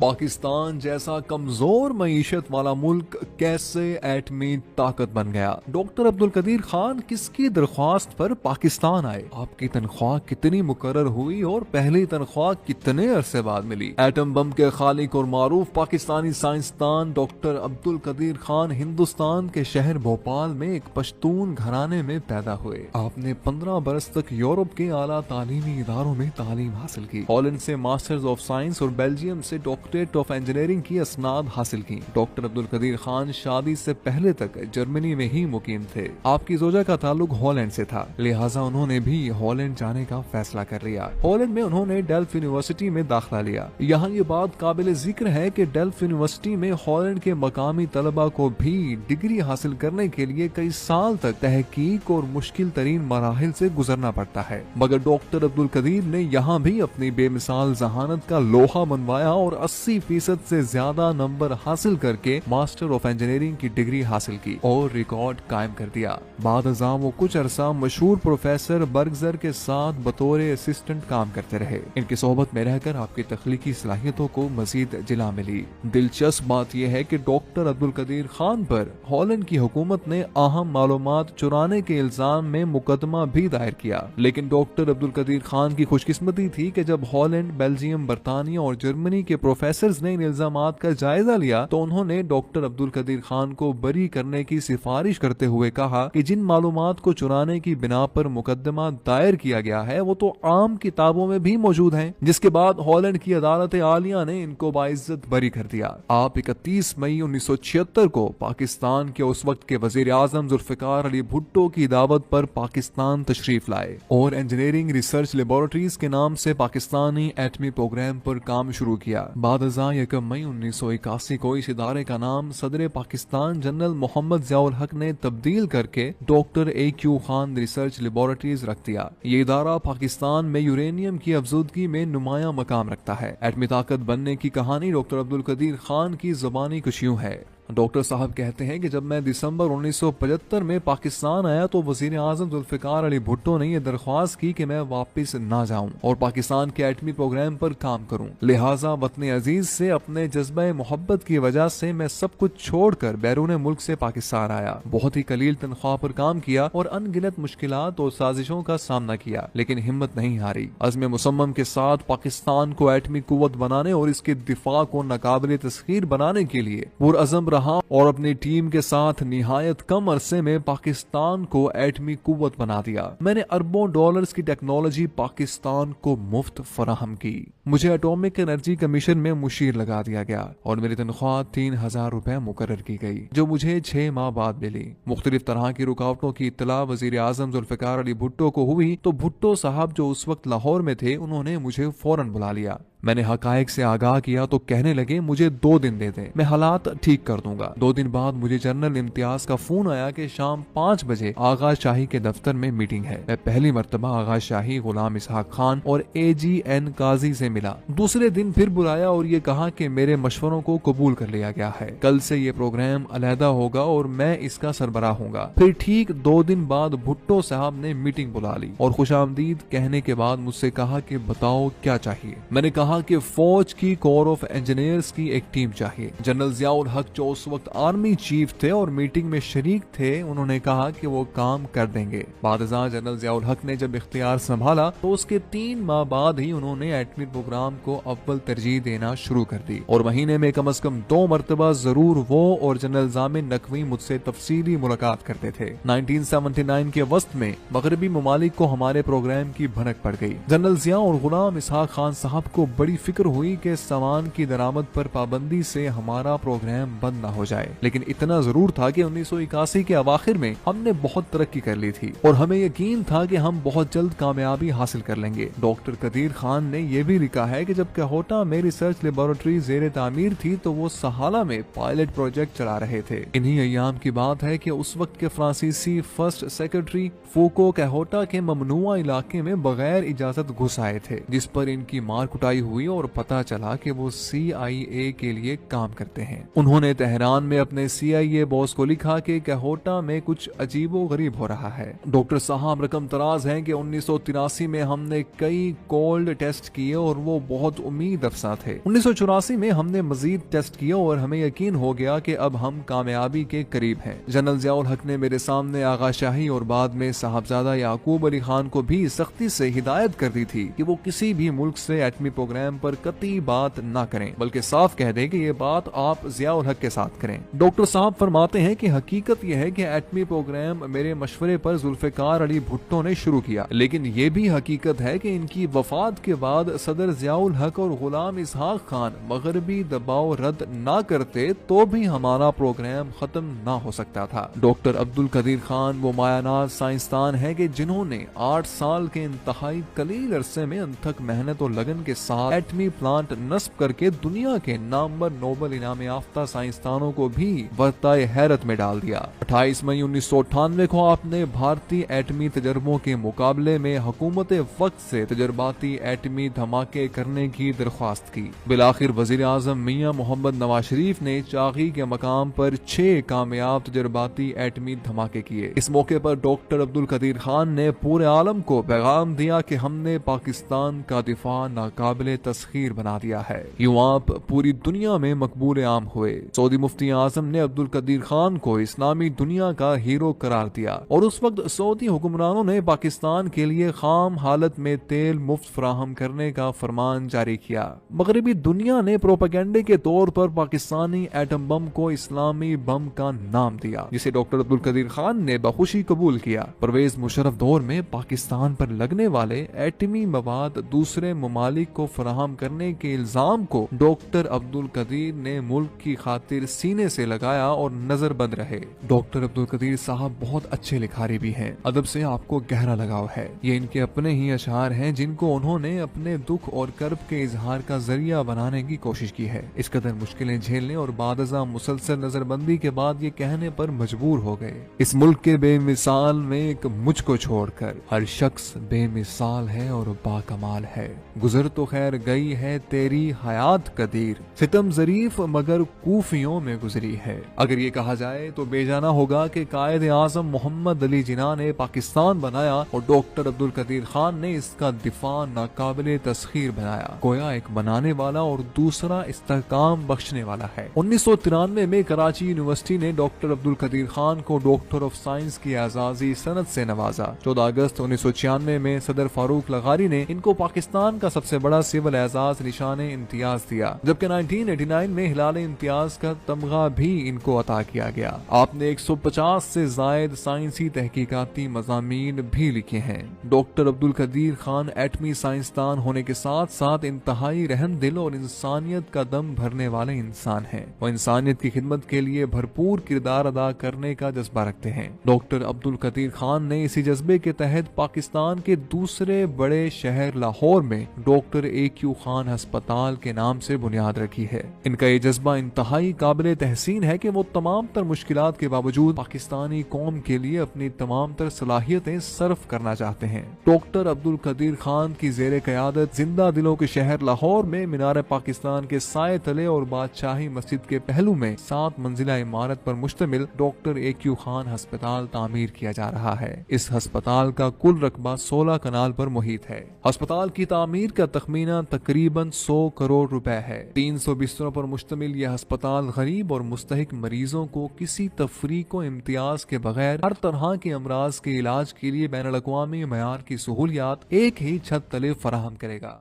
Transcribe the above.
پاکستان جیسا کمزور معیشت والا ملک کیسے ایٹمی طاقت بن گیا؟ ڈاکٹر عبدالقدیر خان کس کی درخواست پر پاکستان آئے؟ آپ کی تنخواہ کتنی مقرر ہوئی اور پہلی تنخواہ کتنے عرصے بعد ملی؟ ایٹم بم کے خالق اور معروف پاکستانی سائنسدان ڈاکٹر عبدالقدیر خان ہندوستان کے شہر بھوپال میں ایک پشتون گھرانے میں پیدا ہوئے۔ آپ نے 15 برس تک یورپ کے اعلیٰ تعلیمی اداروں میں تعلیم حاصل کی۔ ہالینڈ سے ماسٹرز آف سائنس اور بیلجیم سے ڈاکٹریٹ آف انجینئرنگ کی اسناد حاصل کی۔ ڈاکٹر عبدالقدیر خان شادی سے پہلے تک جرمنی میں ہی مقیم تھے۔ آپ کی زوجہ کا تعلق ہالینڈ سے تھا، لہٰذا انہوں نے بھی ہالینڈ جانے کا فیصلہ کر لیا۔ ہالینڈ میں انہوں نے ڈیلف یونیورسٹی میں داخلہ لیا۔ یہاں یہ بات قابل ذکر ہے کہ ڈیلف یونیورسٹی میں ہالینڈ کے مقامی طلبہ کو بھی ڈگری حاصل کرنے کے لیے کئی سال تک تحقیق اور مشکل ترین مراحل سے گزرنا پڑتا ہے، مگر ڈاکٹر عبدالقدیر نے یہاں بھی اپنی بے مثال ذہانت کا لوہا منوایا اور 80% سے زیادہ نمبر حاصل کر کے ماسٹر آف انجینئرنگ کی ڈگری حاصل کی اور ریکارڈ قائم کر دیا۔ بعد ازاں وہ کچھ عرصہ مشہور پروفیسر برگزر کے ساتھ بطور اسسٹنٹ کام کرتے رہے۔ ان کی صحبت میں رہ کر آپ کی تخلیقی صلاحیتوں کو مزید جلا ملی۔ دلچسپ بات یہ ہے کہ ڈاکٹر عبدالقدیر خان پر ہالینڈ کی حکومت نے اہم معلومات چرانے کے الزام میں مقدمہ بھی دائر کیا، لیکن ڈاکٹر عبدالقدیر خان کی خوش قسمتی تھی کہ جب ہالینڈ، بیلجیم، برطانیہ اور جرمنی کے پروفیسرز نے ان الزامات کا جائزہ لیا تو انہوں نے ڈاکٹر عبدالقدیر خان کو بری کرنے کی سفارش کرتے ہوئے کہا کہ جن معلومات کو چرانے کی بنا پر مقدمہ دائر کیا گیا ہے وہ تو عام کتابوں میں بھی موجود ہیں، جس کے بعد ہالینڈ کی عدالت عالیہ نے ان کو باعزت بری کر دیا۔ آپ 31 مئی 1976 کو پاکستان کے اس وقت کے وزیر اعظم ذوالفقار علی بھٹو کی دعوت پر پاکستان تشریف لائے اور انجینئرنگ ریسرچ لیبارٹریز کے نام سے پاکستانی ایٹمی پروگرام پر کام شروع کیا۔ بعد ازاں 1 مئی 1981 کو اس ادارے کا نام صدر پاکستان جنرل محمد ضیاء الحق نے تبدیل کر کے doctor A.Q. Khan research laboratories رکھ دیا۔ یہ ادارہ پاکستان میں یورینیم کی افزودگی میں نمایاں مقام رکھتا ہے۔ ایٹمی طاقت بننے کی کہانی ڈاکٹر عبدالقدیر خان کی زبانی کچھ یوں ہے۔ ڈاکٹر صاحب کہتے ہیں کہ جب میں دسمبر 1975 میں پاکستان آیا تو وزیر اعظم ذوالفقار علی بھٹو نے یہ درخواست کی کہ میں واپس نہ جاؤں اور پاکستان کے ایٹمی پروگرام پر کام کروں، لہٰذا وطن عزیز سے اپنے جذبہ محبت کی وجہ سے میں سب کچھ چھوڑ کر بیرون ملک سے پاکستان آیا۔ بہت ہی قلیل تنخواہ پر کام کیا اور ان گنت مشکلات اور سازشوں کا سامنا کیا، لیکن ہمت نہیں ہاری۔ عزم مصمم کے ساتھ پاکستان کو ایٹمی قوت بنانے اور اس کے دفاع کو ناقابل تسخیر بنانے کے لیے پرعزم رہا اور اپنی ٹیم کے ساتھ نہایت کم عرصے میں پاکستان کو ایٹمی قوت بنا دیا۔ میں نے اربوں ڈالرز کی ٹیکنالوجی پاکستان کو مفت فراہم کی۔ مجھے ایٹامک انرجی کمیشن میں مشیر لگا دیا گیا اور میری تنخواہ 3000 روپے مقرر کی گئی، جو مجھے 6 ماہ بعد ملی۔ مختلف طرح کی رکاوٹوں کی اطلاع وزیر اعظم ذوالفقار علی بھٹو کو ہوئی تو بھٹو صاحب جو اس وقت لاہور میں تھے انہوں نے مجھے فوراً بلا لیا۔ میں نے حقائق سے آگاہ کیا تو کہنے لگے مجھے 2 دن دے دیں، میں حالات ٹھیک کر دوں گا۔ 2 دن بعد مجھے جنرل امتیاز کا فون آیا کہ شام 5 بجے آغا شاہی کے دفتر میں میٹنگ ہے۔ میں پہلی مرتبہ آغا شاہی غلام اسحاق خان اور AGN قاضی سے ملا۔ دوسرے دن پھر بلایا اور یہ کہا کہ میرے مشوروں کو قبول کر لیا گیا ہے، کل سے یہ پروگرام علیحدہ ہوگا اور میں اس کا سربراہ ہوں گا۔ پھر ٹھیک 2 دن بعد بھٹو صاحب نے میٹنگ بلا لی اور خوش آمدید کہنے کے بعد مجھ سے کہا کہ بتاؤ کیا چاہیے۔ میں نے کہا کہ فوج کی کور آف انجینئرز کی ایک ٹیم چاہیے۔ جنرل ضیاء الحق جو اس وقت آرمی چیف تھے اور میٹنگ میں شریک تھے انہوں نے کہا کہ وہ کام کر دیں گے۔ بعد ازاں جنرل ضیاء الحق نے جب اختیار سنبھالا تو اس کے 3 ماہ بعد ہی انہوں نے ایٹمی پروگرام کو اول ترجیح دینا شروع کر دی اور مہینے میں کم از کم 2 مرتبہ ضرور وہ اور جنرل ضامن نقوی مجھ سے تفصیلی ملاقات کرتے تھے۔ 1979 کے وسط میں مغربی ممالک کو ہمارے پروگرام کی بھنک پڑ گئی۔ جنرل ضیاء اور غلام اسحاق خان صاحب کو بڑی فکر ہوئی کہ سامان کی درآمد پر پابندی سے ہمارا پروگرام بند نہ ہو جائے، لیکن اتنا ضرور تھا کہ 1981 کے اواخر میں ہم نے بہت ترقی کر لی تھی اور ہمیں یقین تھا کہ ہم بہت جلد کامیابی حاصل کر لیں گے۔ ڈاکٹر قدیر خان نے یہ بھی لکھا ہے کہ جب کوہٹا میں ریسرچ لیبارٹری زیر تعمیر تھی تو وہ سہالہ میں پائلٹ پروجیکٹ چلا رہے تھے۔ انہی ایام کی بات ہے کہ اس وقت کے فرانسیسی فرسٹ سیکرٹری فوکو کوہٹا کے ممنوعہ علاقے میں بغیر اجازت گھس آئے تھے، جس پر ان کی مار کٹائی ہوئی اور پتا چلا کہ وہ CIA کے لیے کام کرتے ہیں۔ انہوں نے تہران میں اپنے CIA باس کو لکھا کہ کہوٹا میں کچھ عجیب و غریب ہو رہا ہے۔ ڈاکٹر صاحب رقم تراز ہیں کہ 1983 میں ہم نے کئی کولڈ ٹیسٹ کیے اور وہ بہت امید افزا تھے۔ 1984 میں ہم نے مزید ٹیسٹ کیے اور ہمیں یقین ہو گیا کہ اب ہم کامیابی کے قریب ہیں۔ جنرل ضیاء الحق نے میرے سامنے آغا شاہی اور بعد میں صاحبزادہ یعقوب علی خان کو بھی سختی سے ہدایت کر دی تھی کہ وہ کسی بھی ملک سے ایٹمی پروگرام پر قطعی بات نہ کریں، بلکہ صاف کہہ دیں کہ یہ بات آپ ضیاء الحق کے ساتھ کریں۔ ڈاکٹر صاحب فرماتے ہیں کہ حقیقت یہ ہے کہ ایٹمی پروگرام میرے مشورے پر ذوالفقار علی بھٹو نے شروع کیا، لیکن یہ بھی حقیقت ہے کہ ان کی وفات کے بعد صدر ضیاء الحق اور غلام اسحاق خان مغربی دباؤ رد نہ کرتے تو بھی ہمارا پروگرام ختم نہ ہو سکتا تھا۔ ڈاکٹر عبد القدیر خان وہ مایاناز سائنسدان ہیں کہ جنہوں نے 8 سال کے انتہائی قلیل عرصے میں انتھک محنت اور لگن کے ساتھ ایٹمی پلانٹ نصب کر کے دنیا کے نامور نوبل انعام یافتہ سائنسدانوں کو بھی ورطۂ حیرت میں ڈال دیا۔ 28 مئی 1998 کو آپ نے بھارتی ایٹمی تجربوں کے مقابلے میں حکومت وقت سے تجرباتی ایٹمی دھماکے کرنے کی درخواست کی۔ بالآخر وزیر اعظم میاں محمد نواز شریف نے چاغی کے مقام پر 6 کامیاب تجرباتی ایٹمی دھماکے کیے۔ اس موقع پر ڈاکٹر عبد القدیر خان نے پورے عالم کو پیغام دیا کہ ہم نے پاکستان کا دفاع ناقابل تسخیر بنا دیا ہے۔ یوں آپ پوری دنیا میں مقبول عام ہوئے۔ سعودی مفتی اعظم نے عبد القدیر خان کو اسلامی دنیا کا ہیرو قرار دیا اور اس وقت سعودی حکمرانوں نے پاکستان کے لیے خام حالت میں تیل مفت فراہم کرنے کا فرمان جاری کیا۔ مغربی دنیا نے پروپیگنڈے کے طور پر پاکستانی ایٹم بم کو اسلامی بم کا نام دیا، جسے ڈاکٹر عبد القدیر خان نے بخوشی قبول کیا۔ پرویز مشرف دور میں پاکستان پر لگنے والے ایٹمی مواد دوسرے ممالک کو فراہم کرنے کے الزام کو ڈاکٹر عبد القدیر نے ملک کی خاطر سینے سے لگایا اور نظر بند رہے۔ ڈاکٹر عبد القدیر صاحب بہت اچھے لکھاری بھی ہیں، ادب سے آپ کو گہرا لگاؤ ہے۔ یہ ان کے اپنے ہی اشعار ہیں جن کو انہوں نے اپنے دکھ اور کرب کے اظہار کا ذریعہ بنانے کی کوشش کی ہے۔ اس قدر مشکلیں جھیلنے اور بعد ازاں مسلسل نظر بندی کے بعد یہ کہنے پر مجبور ہو گئے، اس ملک کے بے مثال میں ایک مجھ کو چھوڑ کر ہر شخص بے مثال ہے اور باکمال ہے۔ گزر تو خیر گئی ہے تیری حیات قدیر، ستم ظریف مگر کوفیوں میں گزری ہے۔ اگر یہ کہا جائے تو بے جانا ہوگا کہ قائد اعظم محمد علی جناح نے پاکستان بنایا اور ڈاکٹر عبد القدیر خان نے اس کا دفاع ناقابل تسخیر بنایا، گویا ایک بنانے والا اور دوسرا استحکام بخشنے والا ہے۔ 1993 میں کراچی یونیورسٹی نے ڈاکٹر عبد القدیر خان کو ڈاکٹر آف سائنس کی اعزازی سند سے نوازا۔ 14 اگست 1996 میں صدر فاروق لغاری نے ان کو پاکستان کا سب سے بڑا سول اعزاز نشان امتیاز دیا، جبکہ 1989 میں ہلال امتیاز کا تمغہ بھی ان کو عطا کیا گیا۔ آپ نے 150 سے زائد سائنسی تحقیقاتی مضامین بھی لکھے ہیں۔ ڈاکٹر عبد القدیر خان ایٹمی سائنسدان ہونے کے ساتھ ساتھ انتہائی رحم دل اور انسانیت کا دم بھرنے والے انسان ہیں۔ وہ انسانیت کی خدمت کے لیے بھرپور کردار ادا کرنے کا جذبہ رکھتے ہیں۔ ڈاکٹر عبد القدیر خان نے اسی جذبے کے تحت پاکستان کے دوسرے بڑے شہر لاہور میں ڈاکٹر AQ خان ہسپتال کے نام سے بنیاد رکھی ہے۔ ان کا یہ جذبہ انتہائی قابل تحسین ہے کہ وہ تمام تر مشکلات کے باوجود پاکستانی قوم کے لیے اپنی تمام تر صلاحیتیں صرف کرنا چاہتے ہیں۔ ڈاکٹر عبد القدیر خان کی زیر قیادت زندہ دلوں کے شہر لاہور میں مینار پاکستان کے سائے تلے اور بادشاہی مسجد کے پہلو میں 7 منزلہ عمارت پر مشتمل ڈاکٹر AQ خان ہسپتال تعمیر کیا جا رہا ہے۔ اس ہسپتال کا کل رقبہ 16 کنال پر محیط ہے۔ ہسپتال کی تعمیر کا تخمینہ تقریباً 100 کروڑ روپے ہے۔ 300 بستروں پر مشتمل یہ ہسپتال غریب اور مستحق مریضوں کو کسی تفریق و امتیاز کے بغیر ہر طرح کے امراض کے علاج کے لیے بین الاقوامی معیار کی سہولیات ایک ہی چھت تلے فراہم کرے گا۔